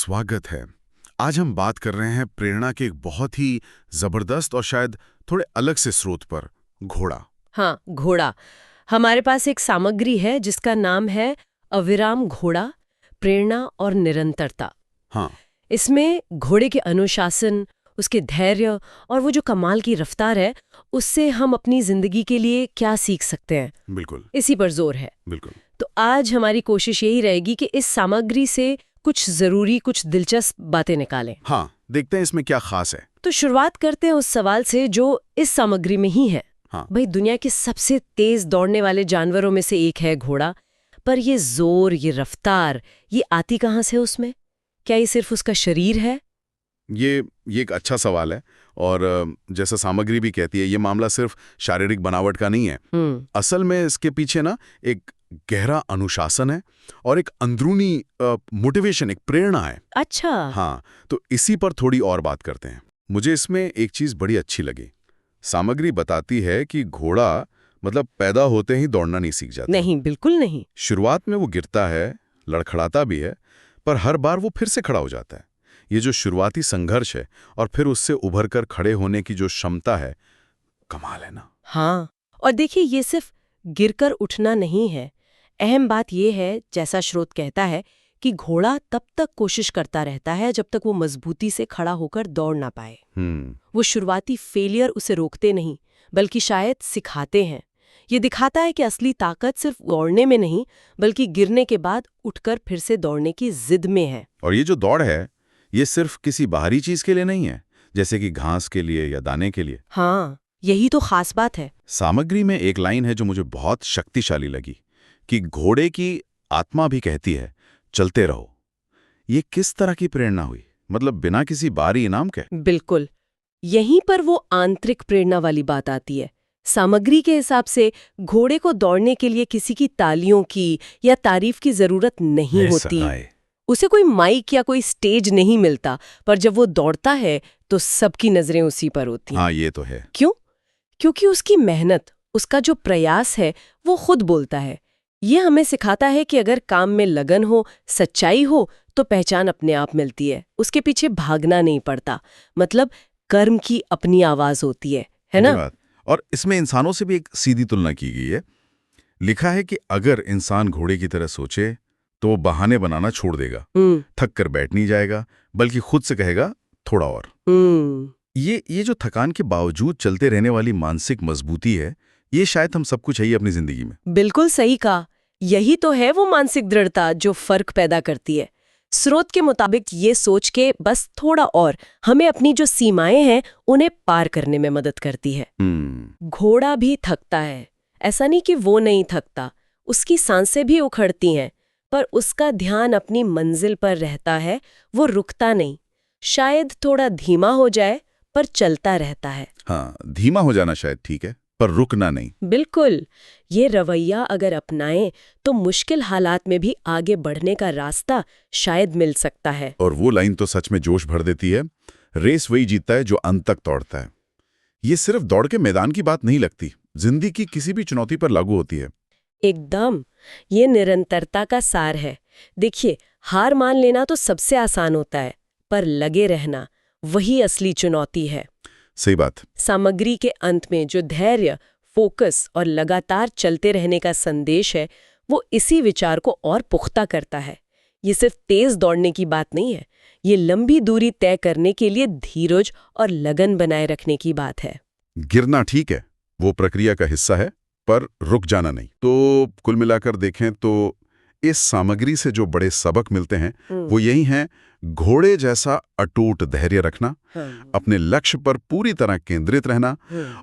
स्वागत है। आज हम बात कर रहे हैं प्रेरणा के एक बहुत ही जबरदस्त और शायद थोड़े अलग से स्रोत पर, घोड़ा। हाँ, घोड़ा। हमारे पास एक सामग्री है जिसका नाम है अविराम घोड़ा, प्रेरणा और निरंतरता। हाँ। इसमें घोड़े के अनुशासन, उसके धैर्य और वो जो कमाल की रफ्तार है, उससे हम अपनी जिंदगी के लिए क्या सीख सकते हैं, बिल्कुल इसी पर जोर है। बिल्कुल। तो आज हमारी कोशिश यही रहेगी कि इस सामग्री से कुछ जरूरी, कुछ दिलचस्प बातें निकालें। हाँ, देखते हैं इसमें क्या खास है। तो शुरुआत करते हैं उस सवाल से जो इस सामग्री में ही है। हाँ। भाई, दुनिया के सबसे तेज दौड़ने वाले जानवरों में से एक है घोड़ा, पर ये जोर, ये रफ्तार, ये आती कहाँ से उसमें? क्या ये सिर्फ उसका शरीर है? ये एक अच्छा सवाल है और जैसा सामग्री भी कहती है, ये मामला सिर्फ शारीरिक बनावट का नहीं है। असल में इसके पीछे ना एक गहरा अनुशासन है और एक अंदरूनी मोटिवेशन, एक प्रेरणा है। अच्छा। हाँ, तो इसी पर थोड़ी और बात करते हैं। मुझे इसमें एक चीज बड़ी अच्छी लगी। सामग्री बताती है कि घोड़ा मतलब पैदा होते ही दौड़ना नहीं सीख जाता। नहीं, बिल्कुल नहीं। शुरुआत में वो गिरता है, लड़खड़ाता भी है, पर हर बार वो फिर से खड़ा हो जाता है। ये जो शुरुआती संघर्ष है और फिर उससे उभरकर खड़े होने की जो क्षमता है, कमाल है ना। हाँ, और देखिए, ये सिर्फ गिरकर उठना नहीं है। अहम बात यह है, जैसा स्रोत कहता है, कि घोड़ा तब तक कोशिश करता रहता है जब तक वो मजबूती से खड़ा होकर दौड़ ना पाए। वो शुरुआती फेलियर उसे रोकते नहीं, बल्कि शायद सिखाते हैं। ये दिखाता है कि असली ताकत सिर्फ दौड़ने में नहीं, बल्कि गिरने के बाद उठकर फिर से दौड़ने की जिद में है। और ये जो दौड़ है, ये सिर्फ किसी बाहरी चीज के लिए नहीं है, जैसे कि घास के लिए या दाने के लिए। हाँ, यही तो खास बात है। सामग्री में एक लाइन है जो मुझे बहुत शक्तिशाली लगी, कि घोड़े की आत्मा भी कहती है, चलते रहो। ये किस तरह की प्रेरणा हुई? मतलब बिना किसी बाहरी इनाम के? बिल्कुल, यहीं पर वो आंतरिक प्रेरणा वाली बात आती है। सामग्री के हिसाब से घोड़े को दौड़ने के लिए किसी की तालियों की या तारीफ की जरूरत नहीं होती। उसे कोई माइक या कोई स्टेज नहीं मिलता, पर जब वो दौड़ता है तो सबकी नजरें उसी पर होती हैं। हाँ, ये तो है। क्यों? क्योंकि उसकी मेहनत, उसका जो प्रयास है, वो खुद बोलता है। ये हमें सिखाता है कि अगर काम में लगन हो, सच्चाई हो, तो पहचान अपने आप मिलती है। उसके पीछे भागना नहीं पड़ता। मतलब कर्म की अपनी आवाज होती है ना? और इसमें इंसानों से भी एक सीधी तुलना की गई है। लिखा है कि अगर इंसान घोड़े की तरह सोचे तो वो बहाने बनाना छोड़ देगा, थक कर बैठ नहीं जाएगा, बल्कि खुद से कहेगा थोड़ा और। ये जो थकान के बावजूद चलते रहने वाली मानसिक मजबूती है, ये शायद हम सबको चाहिए अपनी जिंदगी में। बिल्कुल सही कहा। यही तो है वो मानसिक दृढ़ता जो फर्क पैदा करती है। स्रोत के मुताबिक ये सोच के बस थोड़ा और हमें अपनी जो सीमाएं हैं उन्हें पार करने में मदद करती है। घोड़ा भी थकता है, ऐसा नहीं कि वो नहीं थकता। उसकी सांसें भी उखड़ती हैं, पर उसका ध्यान अपनी मंजिल पर रहता है। वो रुकता नहीं। शायद थोड़ा धीमा हो जाए, पर चलता रहता है। हाँ, धीमा हो जाना शायद ठीक है, पर रुकना नहीं। बिल्कुल। ये रवैया अगर अपनाएं तो मुश्किल हालात में भी आगे बढ़ने का रास्ता शायद मिल सकता है। और वो लाइन तो सच में जोश भर देती है, रेस वही जीतता है जो अंत तक दौड़ता है। ये सिर्फ दौड़ के मैदान की बात नहीं लगती, जिंदगी की किसी भी चुनौती पर लागू होती है। एकदम, ये निरंतरता का सार है। देखिए, हार मान लेना तो सबसे आसान होता है, पर लगे रहना वही असली चुनौती है। सही बात। सामग्री के अंत में जो धैर्य, फोकस और लगातार चलते रहने का संदेश है, वो इसी विचार को और पुख्ता करता है। ये सिर्फ तेज दौड़ने की बात नहीं है, ये लंबी दूरी तय करने के लिए धीरज और लगन बनाए रखने की बात है। गिरना ठीक है, वो प्रक्रिया का हिस्सा है, पर रुक जाना नहीं। तो कुल मिलाकर देखें तो इस सामग्री से जो बड़े सबक मिलते हैं वो यही हैं: घोड़े जैसा अटूट धैर्य रखना, अपने लक्ष्य पर पूरी तरह केंद्रित रहना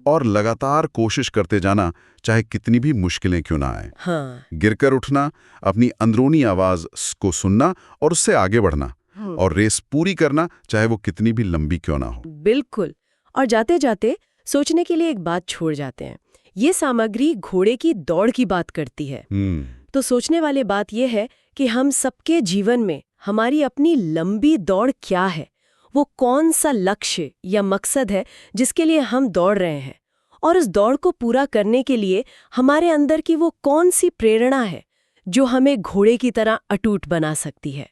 और लगातार कोशिश करते जाना, चाहे कितनी भी मुश्किलें क्यों ना आए। गिरकर उठना, अपनी अंदरूनी आवाज को सुनना और उससे आगे बढ़ना, और रेस पूरी करना, चाहे वो कितनी भी लंबी क्यों ना हो। बिल्कुल। और जाते जाते सोचने के लिए एक बात छोड़ जाते हैं। ये सामग्री घोड़े की दौड़ की बात करती है, तो सोचने वाली बात यह है कि हम सबके जीवन में हमारी अपनी लंबी दौड़ क्या है? वो कौन सा लक्ष्य या मकसद है जिसके लिए हम दौड़ रहे हैं? और उस दौड़ को पूरा करने के लिए हमारे अंदर की वो कौन सी प्रेरणा है जो हमें घोड़े की तरह अटूट बना सकती है?